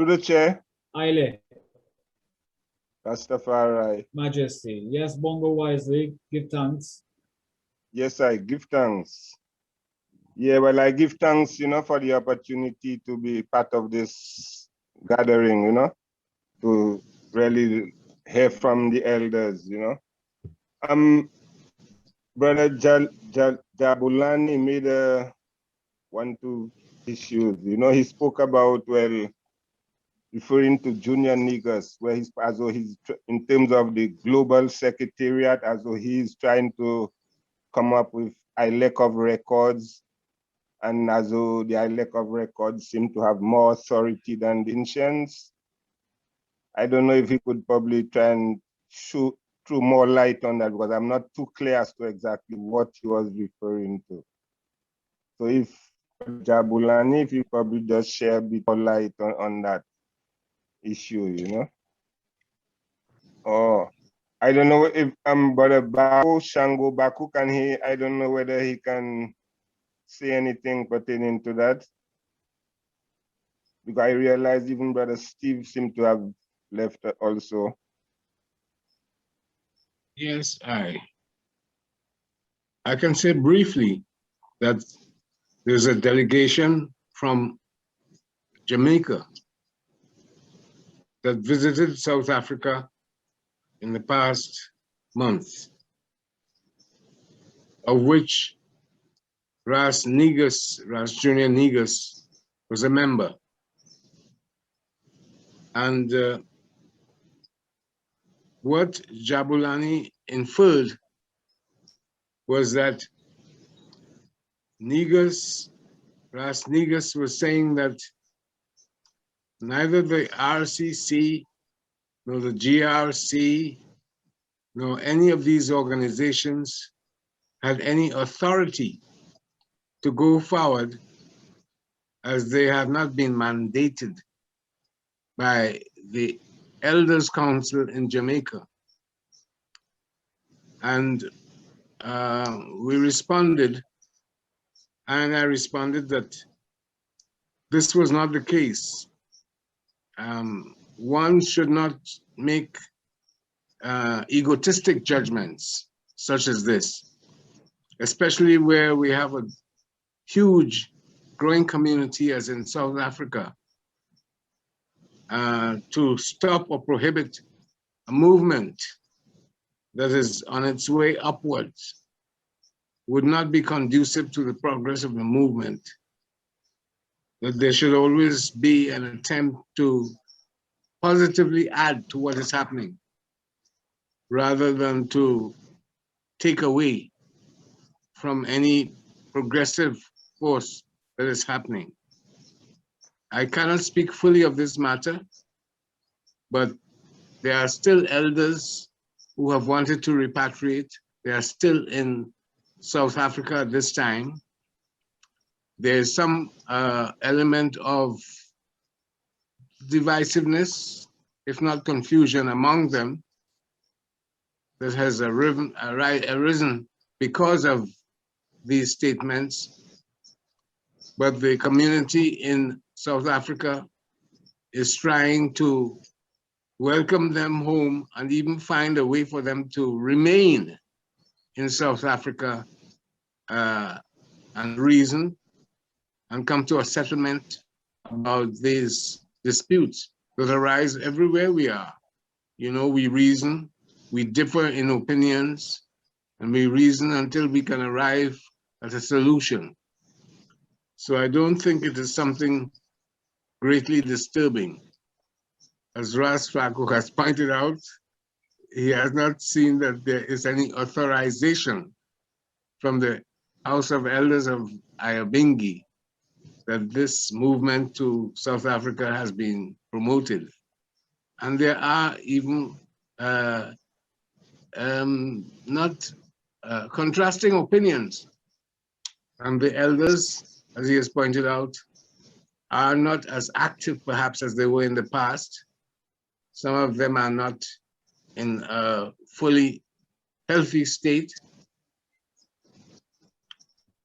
To the chair, Aile, Rastafari. Majesty. Yes, Bongo wisely, give thanks. Yes, I give thanks. Yeah, well, I give thanks, for the opportunity to be part of this gathering, to really hear from the elders, Brother Jabulani made one, two issues. He spoke about, well, referring to junior niggers, where as though he's, in terms of the global secretariat, as though he's trying to come up with a lack of records, and as though the lack of records seem to have more authority than the ancients. I don't know if he could probably try and throw more light on that, because I'm not too clear as to exactly what he was referring to. So if Jabulani, if you probably just share a bit more light on that issue, Or I don't know if Brother Baku, Shango Baku, I don't know whether he can say anything pertaining to that. Because I realized even Brother Steve seemed to have left also. Yes, I can say briefly that there's a delegation from Jamaica that visited South Africa in the past month, of which Ras Junior Negus was a member. And what Jabulani inferred was that Ras Negus was saying that neither the RCC, nor the GRC, nor any of these organizations had any authority to go forward, as they have not been mandated by the Elders Council in Jamaica. And we responded, and I responded that this was not the case. One should not make egotistic judgments such as this, especially where we have a huge growing community as in South Africa. To stop or prohibit a movement that is on its way upwards would not be conducive to the progress of the movement. That there should always be an attempt to positively add to what is happening, rather than to take away from any progressive force that is happening. I cannot speak fully of this matter, but there are still elders who have wanted to repatriate. They are still in South Africa at this time. There is some element of divisiveness, if not confusion, among them that has arisen because of these statements. But the community in South Africa is trying to welcome them home and even find a way for them to remain in South Africa and reason and come to a settlement about these disputes that arise everywhere we are. We reason, we differ in opinions, and we reason until we can arrive at a solution. So I don't think it is something greatly disturbing. As Ras Faku has pointed out, he has not seen that there is any authorization from the House of Elders of Ayabingi that this movement to South Africa has been promoted. And there are even contrasting opinions. And the elders, as he has pointed out, are not as active perhaps as they were in the past. Some of them are not in a fully healthy state.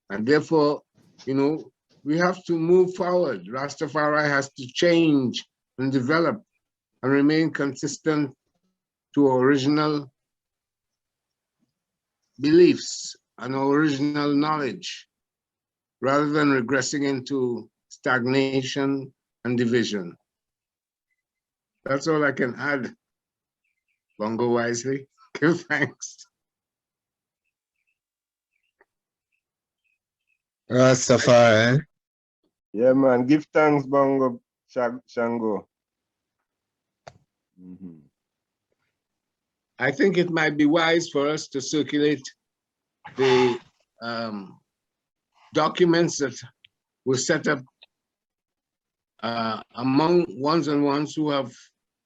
And therefore, we have to move forward. Rastafari has to change and develop and remain consistent to original beliefs and original knowledge, rather than regressing into stagnation and division. That's all I can add, Bongo Wisely. Give thanks. Rastafari. Yeah, man. Give thanks, Bongo Shango. I think it might be wise for us to circulate the documents that were set up among ones and ones who have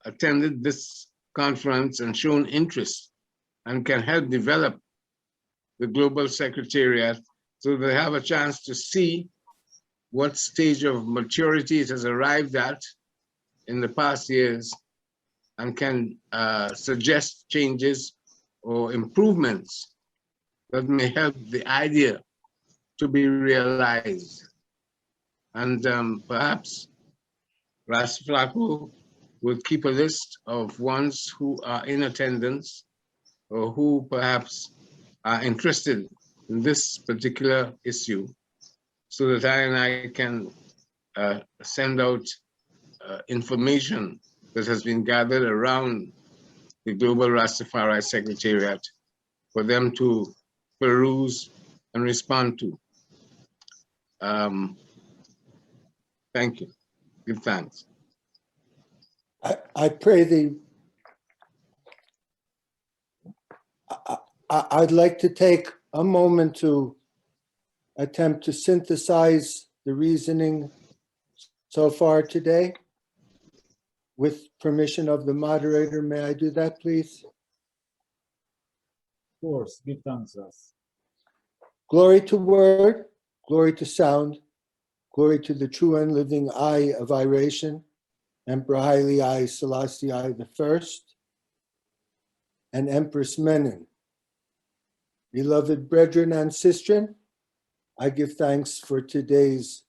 attended this conference and shown interest and can help develop the Global Secretariat so they have a chance to see what stage of maturity it has arrived at in the past years and can suggest changes or improvements that may help the idea to be realized. And perhaps Ras Flaco will keep a list of ones who are in attendance or who perhaps are interested in this particular issue so that I can send out information that has been gathered around the Global Rastafari Secretariat for them to peruse and respond to. Thank you. Give thanks. I pray I'd like to take a moment to attempt to synthesize the reasoning so far today. With permission of the moderator, may I do that, please? Of course, give thanks, Ras. Glory to word, glory to sound, glory to the true and living I of Iration, Emperor Haile I Selassie I I, and Empress Menen. Beloved brethren and sistren, I give thanks for today's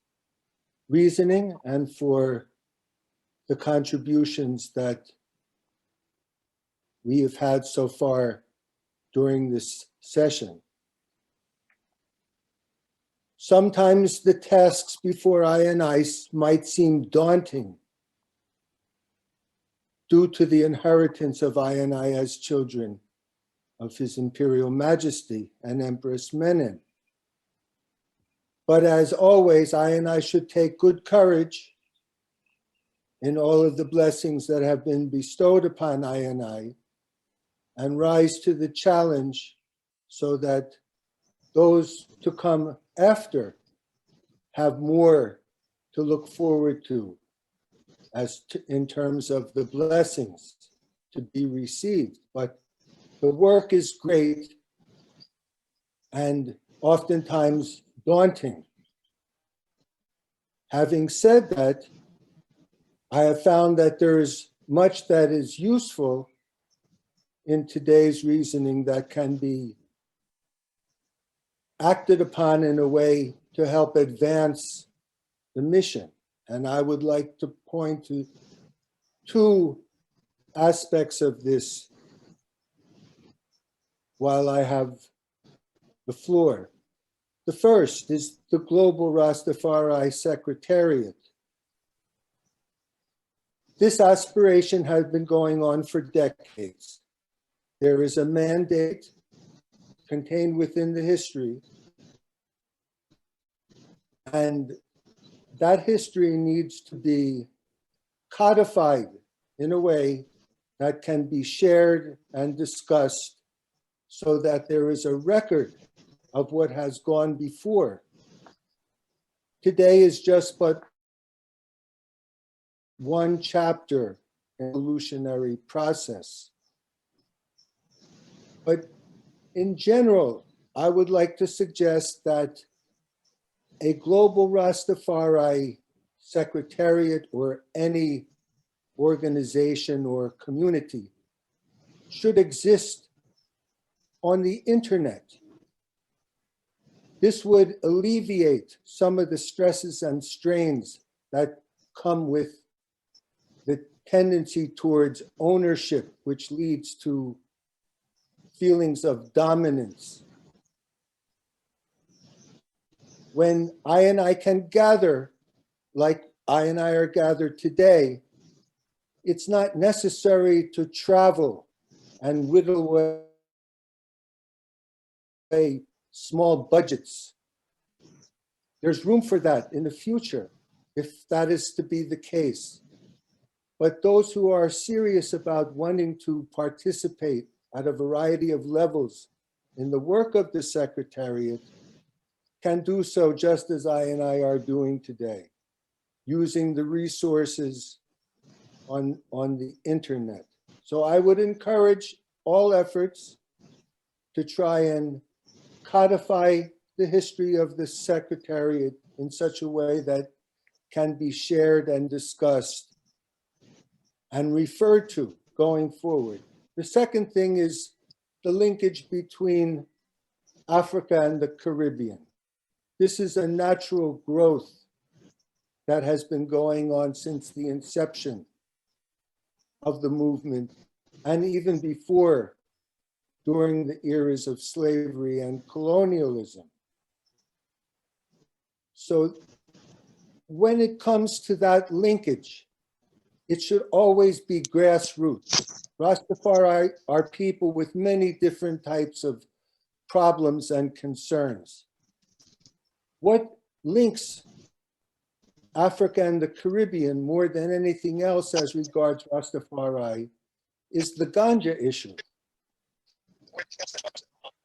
reasoning and for the contributions that we have had so far during this session. Sometimes the tasks before I might seem daunting due to the inheritance of I as children of His Imperial Majesty and Empress Menen. But as always, I should take good courage in all of the blessings that have been bestowed upon I and rise to the challenge so that those to come after have more to look forward to in terms of the blessings to be received. But the work is great and oftentimes daunting. Having said that, I have found that there is much that is useful in today's reasoning that can be acted upon in a way to help advance the mission. And I would like to point to two aspects of this while I have the floor. The first is the Global Rastafari Secretariat. This aspiration has been going on for decades. There is a mandate contained within the history, and that history needs to be codified in a way that can be shared and discussed so that there is a record of what has gone before. Today is just but one chapter in the evolutionary process. But in general, I would like to suggest that a global Rastafari secretariat or any organization or community should exist on the internet. This would alleviate some of the stresses and strains that come with the tendency towards ownership, which leads to feelings of dominance. When I can gather, like I are gathered today, it's not necessary to travel and whittle away small budgets. There's room for that in the future, if that is to be the case. But those who are serious about wanting to participate at a variety of levels in the work of the Secretariat can do so just as I are doing today, using the resources on the internet. So I would encourage all efforts to try and codify the history of the Secretariat in such a way that can be shared and discussed and referred to going forward. The second thing is the linkage between Africa and the Caribbean. This is a natural growth that has been going on since the inception of the movement, and even before, during the eras of slavery and colonialism. So when it comes to that linkage, it should always be grassroots. Rastafari are people with many different types of problems and concerns. What links Africa and the Caribbean more than anything else as regards Rastafari is the ganja issue.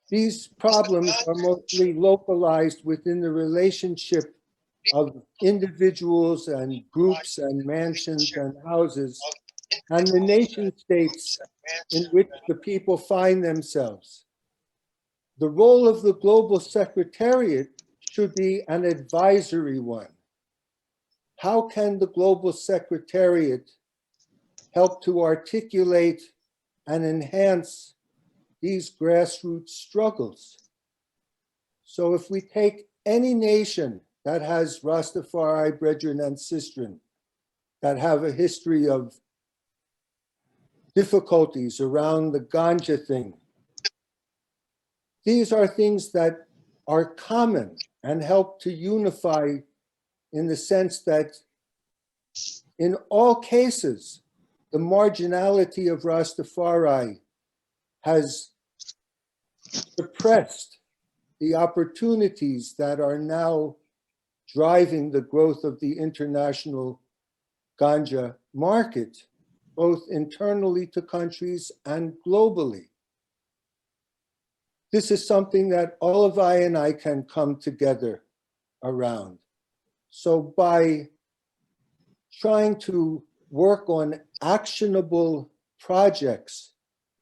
These problems are mostly localized within the relationship of individuals and groups and mansions and houses and the nation states in which the people find themselves. The role of the Global Secretariat should be an advisory one. How can the Global Secretariat help to articulate and enhance these grassroots struggles? So if we take any nation that has Rastafari brethren and sistren that have a history of difficulties around the ganja thing, these are things that are common and help to unify in the sense that in all cases, the marginality of Rastafari has suppressed the opportunities that are now driving the growth of the international ganja market, both internally to countries and globally. This is something that all of I can come together around. So by trying to work on actionable projects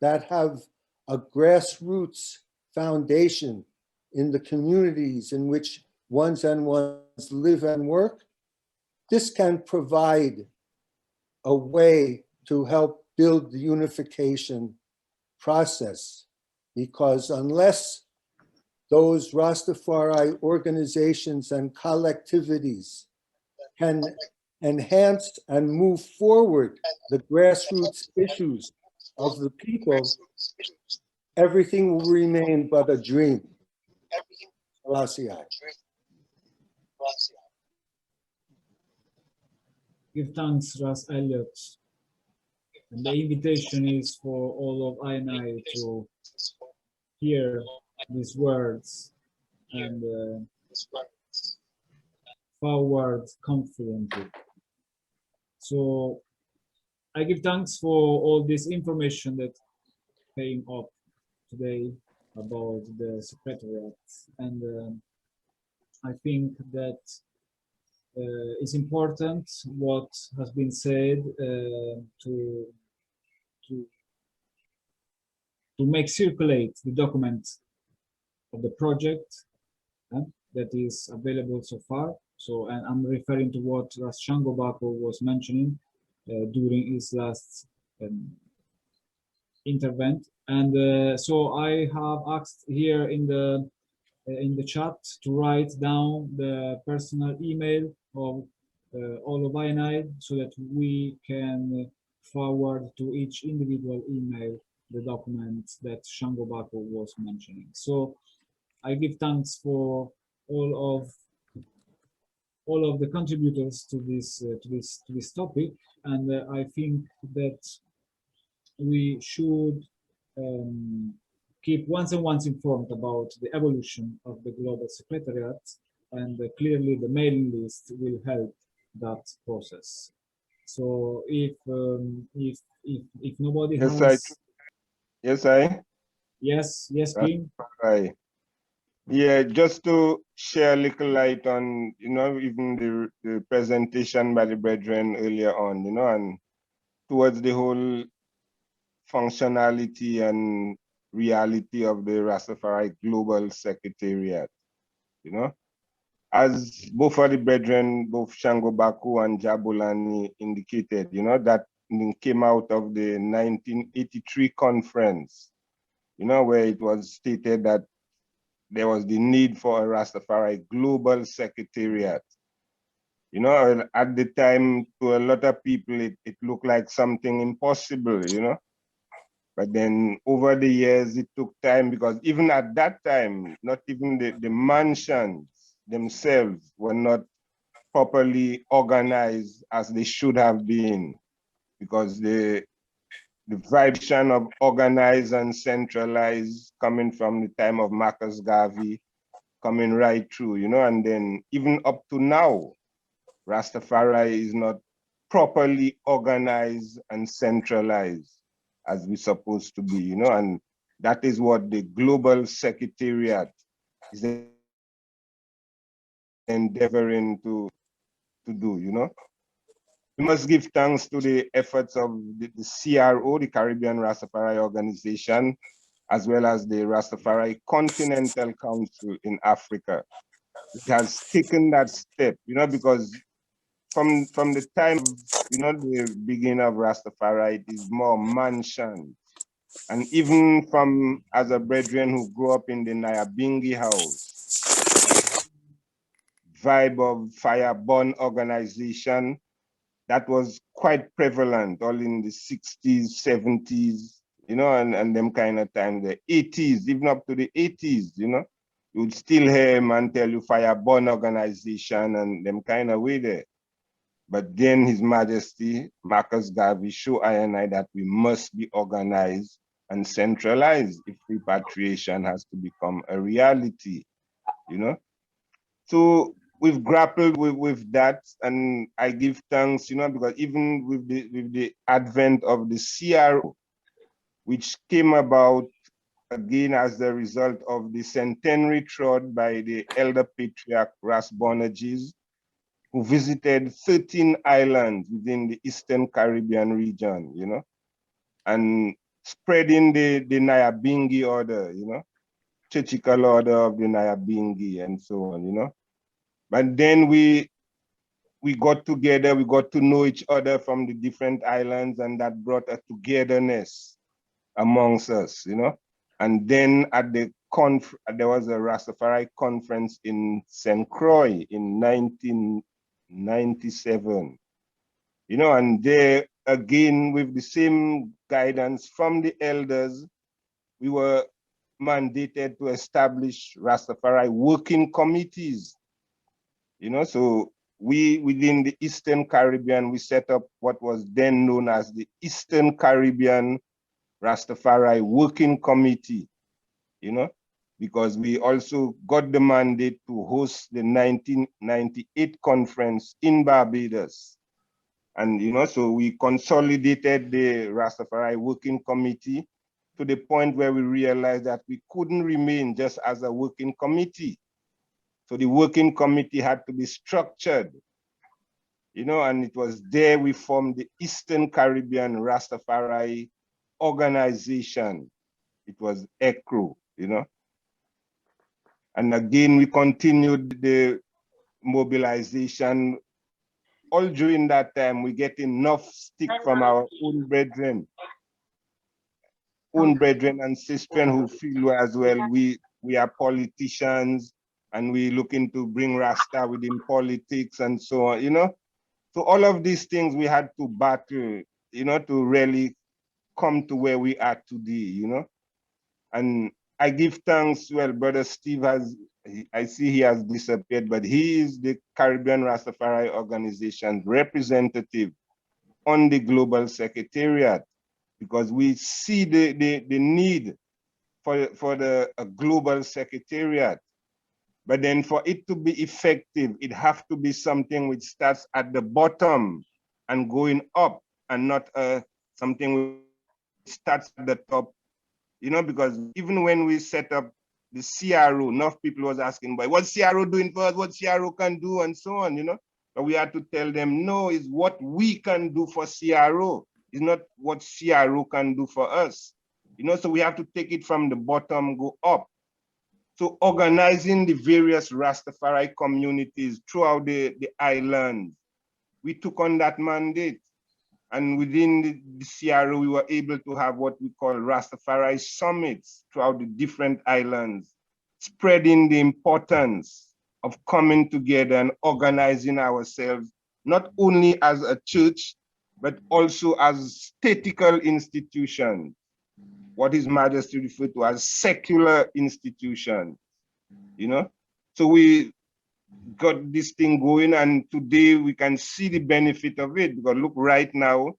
that have a grassroots foundation in the communities in which ones live and work, this can provide a way to help build the unification process. Because unless those Rastafari organizations and collectivities can enhance and move forward the grassroots issues of the people, everything will remain but a dream. Selassie. Give thanks, Ras Elliot. And the invitation is for all of I to hear these words and forward confidently. So I give thanks for all this information that came up today about the Secretariat, and I think that it's important what has been said to make circulate the document of the project that is available so far. So, and I'm referring to what Ras Shango Bako was mentioning during his last intervent. And so I have asked here in the chat to write down the personal email of all of INI so that we can forward to each individual email the documents that Shango Bako was mentioning. So I give thanks for all of the contributors to this topic, and I think that we should keep once and once informed about the evolution of the global secretariat, and clearly the mailing list will help that process. So if nobody Yes, has, yes, King. Right. Yeah, just to share a little light on, even the presentation by the brethren earlier on, and towards the whole functionality and reality of the Rastafari Global Secretariat, As both of the brethren, both Shango Baku and Jabulani indicated, that came out of the 1983 conference, where it was stated that there was the need for a Rastafari Global Secretariat. At the time, to a lot of people, it looked like something impossible, But then over the years, it took time because even at that time, not even the mansions themselves were not properly organized as they should have been, because the vibration of organized and centralized coming from the time of Marcus Garvey coming right through, and then even up to now, Rastafari is not properly organized and centralized as we're supposed to be, and that is what the Global Secretariat is endeavoring to do, We must give thanks to the efforts of the CRO, the Caribbean Rastafari Organization, as well as the Rastafari Continental Council in Africa. It has taken that step, because from the time, the beginning of Rastafari, it is more mansions. And even from, as a brethren who grew up in the Nyabingi house, vibe of fire-born organization, that was quite prevalent all in the 60s, 70s, and them kind of time, the 80s, even up to the 80s, you would still hear him and tell you fire-born organization and them kind of way there. But then His Majesty, Marcus Garvey, show I and I that we must be organized and centralized if repatriation has to become a reality, So we've grappled with that, and I give thanks, because even with the advent of the CRO, which came about again as the result of the centenary trod by the elder patriarch Ras Bonerges, who visited 13 islands within the Eastern Caribbean region, and spreading the Nyabingi order, churchical order of the Nyabingi and so on, But then we got together, we got to know each other from the different islands, and that brought a togetherness amongst us, And then at the there was a Rastafari conference in St. Croix in 1997, and there again with the same guidance from the elders, we were mandated to establish Rastafari working committees, so we, within the Eastern Caribbean, we set up what was then known as the Eastern Caribbean Rastafari Working Committee, because we also got the mandate to host the 1998 conference in Barbados. And, so we consolidated the Rastafari Working Committee to the point where we realized that we couldn't remain just as a working committee. So the working committee had to be structured, and it was there we formed the Eastern Caribbean Rastafari Organization. It was ECRO, And again, we continued the mobilization. All during that time, we get enough stick from our own brethren and sisters who feel as well we are politicians and we looking to bring Rasta within politics and so on, So all of these things we had to battle, you know, to really come to where we are today, you know. And I give thanks, well, Brother Steve I see he has disappeared, but he is the Caribbean Rastafari Organization's representative on the Global Secretariat, because we see the need for a global secretariat. But then for it to be effective, it has to be something which starts at the bottom and going up, and not something which starts at the top. You know, because even when we set up the CRO, enough people was asking, but what CRO doing for us, what CRO can do, and so on, you know. But we had to tell them, no, it's what we can do for CRO. It's not what CRO can do for us. You know, so we have to take it from the bottom, go up. So organizing the various Rastafari communities throughout the island, we took on that mandate. And within the CRO, we were able to have what we call Rastafari summits throughout the different islands, spreading the importance of coming together and organizing ourselves, not only as a church, but also as statical institutions, what His Majesty referred to as secular institutions, you know? So we got this thing going, and today we can see the benefit of it, because look, right now,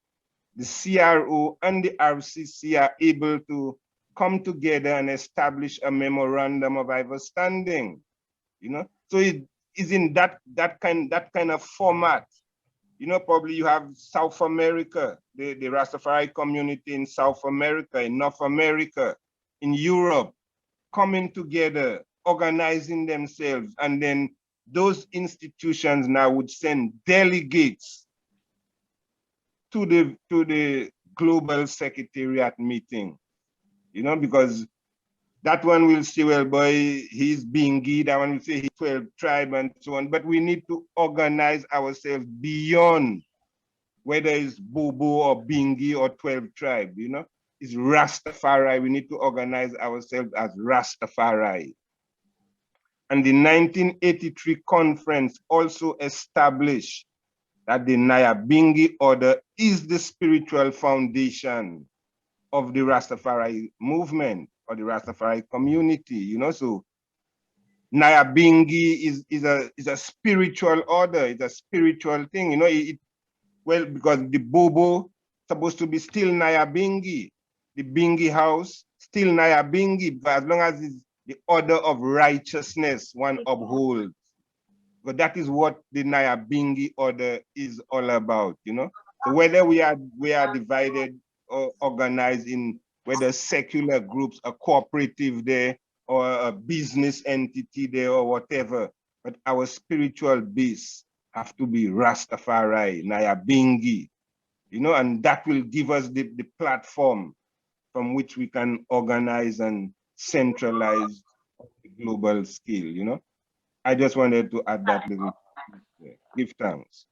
the CRO and the RCC are able to come together and establish a memorandum of understanding, you know? So it is in that kind of format. You know, probably you have South America, the Rastafari community in South America, in North America, in Europe, coming together, organizing themselves, and then those institutions now would send delegates to the global secretariat meeting, you know, because that one will say, well, boy, he's Bingi, that one will say he's 12 tribe and so on. But we need to organize ourselves beyond whether it's Bobo or Bingi or 12 tribe, you know. It's Rastafari. We need to organize ourselves as Rastafari. And the 1983 conference also established that the Nyabingi order is the spiritual foundation of the Rastafari movement or the Rastafari community, you know. So Nyabingi is a spiritual order, it's a spiritual thing, you know. Well, because the Bobo supposed to be still Nyabingi, the Bingi house still Nyabingi, but as long as it's the order of righteousness one upholds. But that is what the Nyabingi order is all about, you know. So whether we are divided or organized in whether secular groups, a cooperative there, or a business entity there, or whatever, but our spiritual base have to be Rastafari, Nyabingi, you know, and that will give us the platform from which we can organize and centralize the global scale, you know. I just wanted to add that little. Give thanks.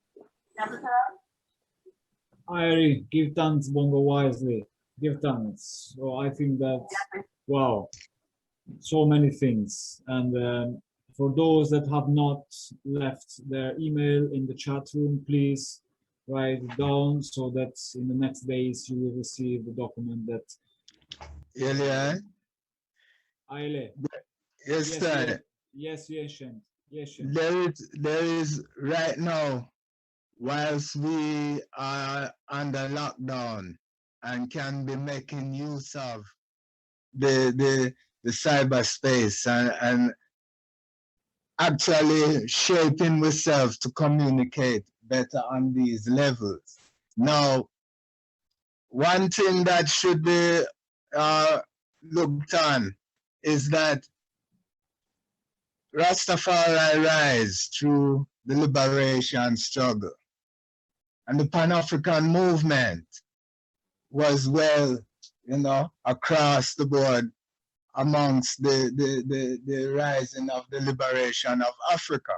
I give thanks, Bongo wisely. Give thanks. So I think that, wow, so many things. And for those that have not left their email in the chat room, please write it down so that in the next days you will receive the document that. Elian? Aile. Yes, sir. Yes, Yeshen. There is right now, whilst we are under lockdown and can be making use of the cyberspace and actually shaping ourselves to communicate better on these levels. Now, one thing that should be looked on is that Rastafari rise through the liberation struggle, and the Pan-African movement was well, you know, across the board amongst the rising of the liberation of Africa.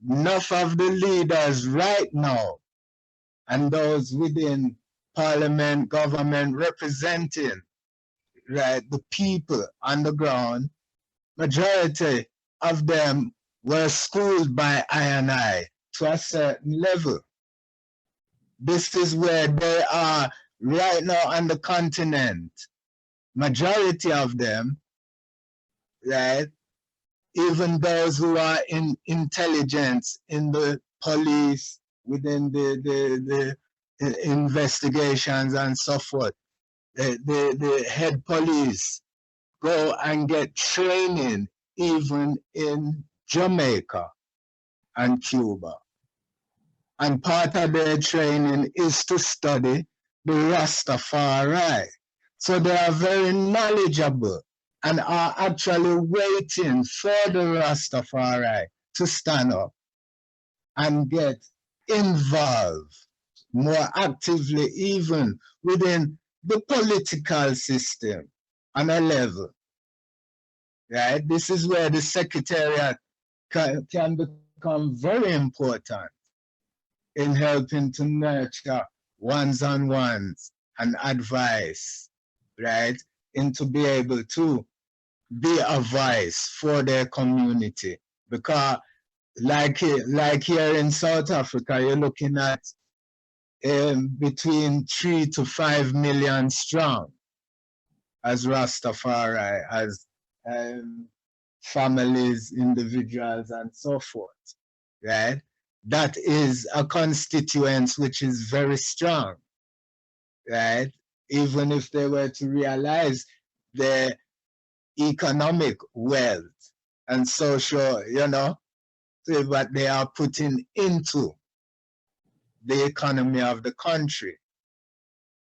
Enough of the leaders right now and those within parliament, government representing, right, the people on the ground, majority of them were schooled by I&I to a certain level. this is where they are right now on the continent. Majority of them, right? Even those who are in intelligence, in the police, within the investigations and so forth, the head police go and get training even in Jamaica and Cuba. And part of their training is to study the Rastafari. So they are very knowledgeable and are actually waiting for the Rastafari to stand up and get involved more actively even within the political system on a level. Right? This is where the secretariat can become very important in helping to nurture ones-on-ones and advice, right? And to be able to be a voice for their community. Because like here in South Africa, you're looking at between 3 to 5 million strong as Rastafari, as families, individuals, and so forth, right? That is a constituency which is very strong, right? Even if they were to realize their economic wealth and social, what they are putting into the economy of the country.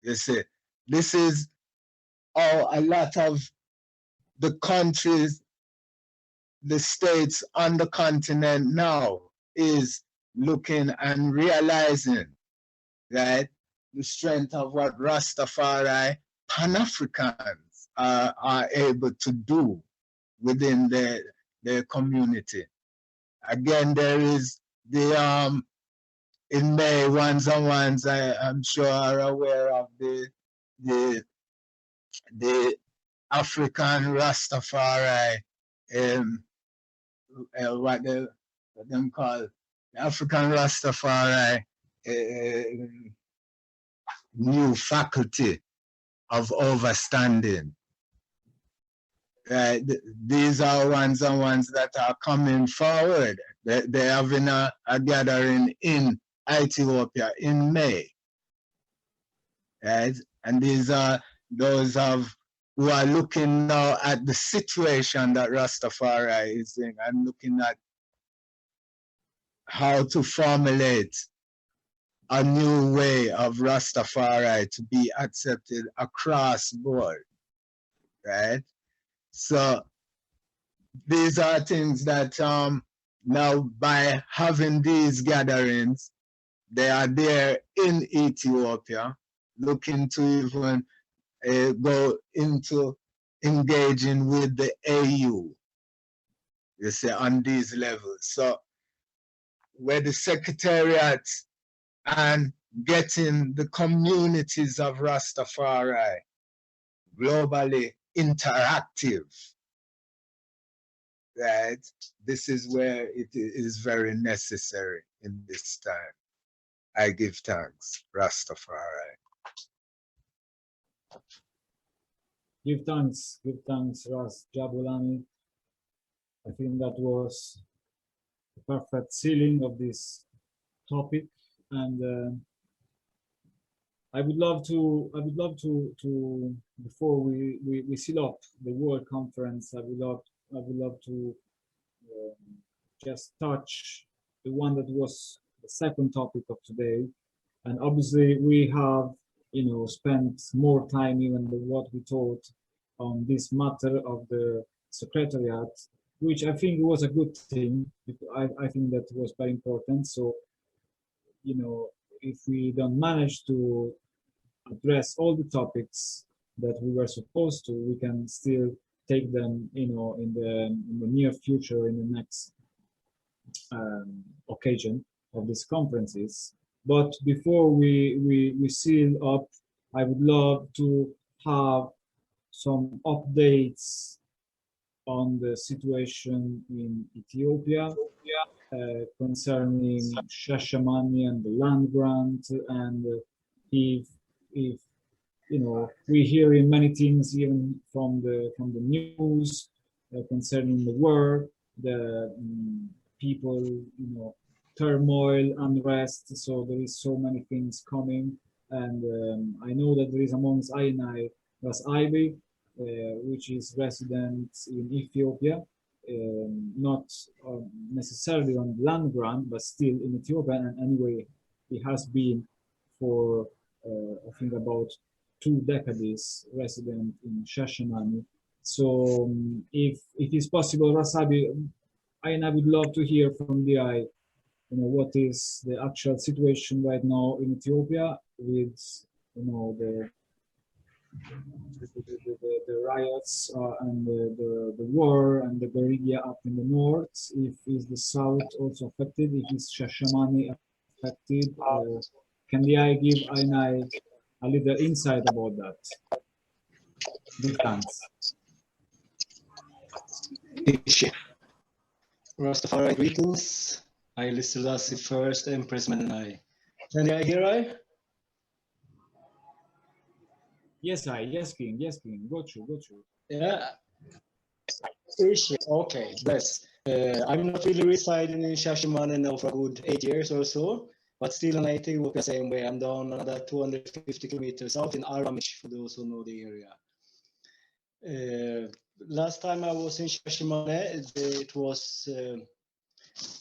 You see, this is how a lot of the countries, the states on the continent now is looking and realizing, right, the strength of what Rastafari Pan-Africans are able to do within their community. Again, there is the in May ones-on-ones, I'm sure are aware of the African Rastafari, what them call the African Rastafari new faculty of overstanding. These are ones-on-ones that are coming forward. They're having a gathering in Ethiopia in May. Right? And these are those who are looking now at the situation that Rastafari is in and looking at how to formulate a new way of Rastafari to be accepted across board, right? So these are things that now by having these gatherings, they are there in Ethiopia, looking to even go into engaging with the AU, you see, on these levels. So where the secretariat and getting the communities of Rastafari globally interactive, right? This is where it is very necessary in this time. I give thanks, Rastafari. Give thanks, Ras Jabulani. I think that was the perfect sealing of this topic, and I would love to before we seal up the World Conference, I would love to just touch the one that was the second topic of today, and obviously we have spent more time even than what we thought on this matter of the secretariat, which I think was a good thing. I think that was very important. So if we don't manage to address all the topics that we were supposed to, we can still take them, in the near future, in the next occasion of these conferences. But before we seal up, I would love to have some updates on the situation in Ethiopia. concerning Shashamane and the land grant, and if you know, we hear in many things even from the news concerning the war, the people, you know, turmoil, unrest. So there is so many things coming, and I know that there is amongst I and I Ras Ivy, which is resident in Ethiopia, not necessarily on land grant, but still in Ethiopia. And anyway, he has been for I think about 2 decades resident in Shashamane. So if it's possible, Rasabi, I and I would love to hear from the eye, you know, what is the actual situation right now in Ethiopia with, you know, the riots and the war and the guerrilla up in the north. If is the south also affected? If is Shashamane affected? Can the eye give I and I a little insight about that? Big thanks. Rastafari greetings. I listed as the first Empress Menai. Can I hear I? Yes, King, got you. Yeah. Okay, bless. I'm not really residing in Shashamane now for a good 8 years or so, but still in Ethiopia the same way. I'm down another 250 kilometers out in Aramich, for those who know the area. Last time I was in Shashamane, it was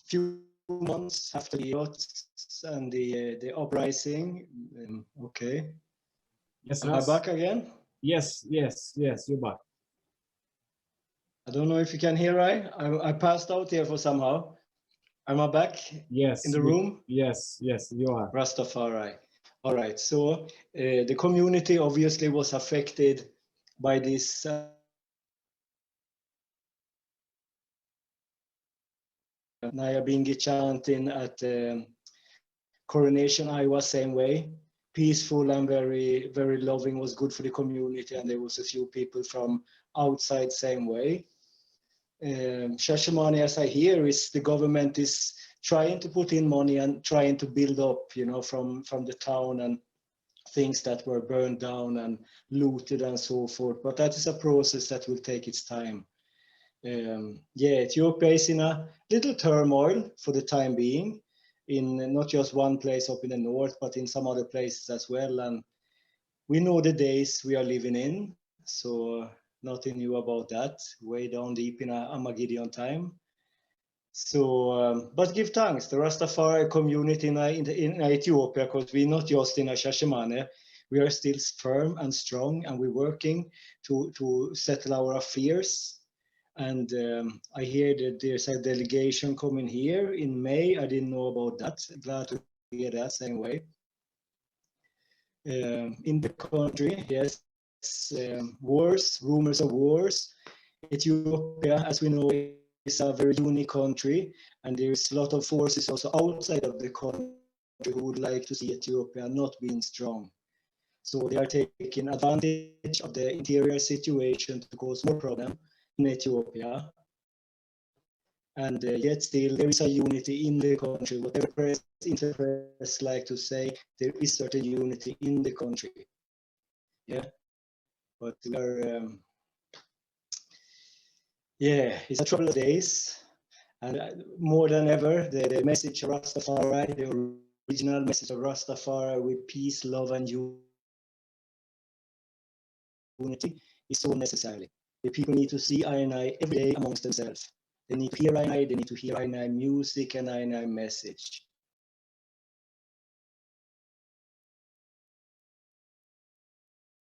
few months after the riots and the uprising. Okay. Yes, Am I back again? Yes, you're back. I don't know if you can hear I passed out here for somehow. Am I back? Yes. In the room? Yes, you are. Rastafari. All right. So the community obviously was affected by this Nyabingi chanting at Coronation, Iowa, same way. Peaceful and very, very loving, was good for the community, and there was a few people from outside same way. Shashamane, as I hear, is the government is trying to put in money and trying to build up, you know, from the town and things that were burned down and looted and so forth. But that is a process that will take its time. Yeah, Ethiopia is in a little turmoil for the time being, in not just one place up in the north, but in some other places as well. And we know the days we are living in, so nothing new about that, way down deep in a Armageddon time. So, but give thanks, the Rastafari community in Ethiopia, because we're not just in a Shashamane, we are still firm and strong, and we're working to settle our affairs. And I hear that there's a delegation coming here in May. I didn't know about that. Glad to hear that same way. In the country, yes, wars, rumors of wars. Ethiopia, as we know, is a very unique country, and there's a lot of forces also outside of the country who would like to see Ethiopia not being strong. So they are taking advantage of the interior situation to cause more problem in Ethiopia. And yet still there is a unity in the country. Whatever press like to say, there is certain unity in the country. Yeah, but we are, yeah, it's a troubled days. And more than ever, the message of Rastafari, the original message of Rastafari with peace, love, and unity is so necessary. The people need to see I and I every day amongst themselves. They need to hear I and I, they need to hear I and I music and I and I message.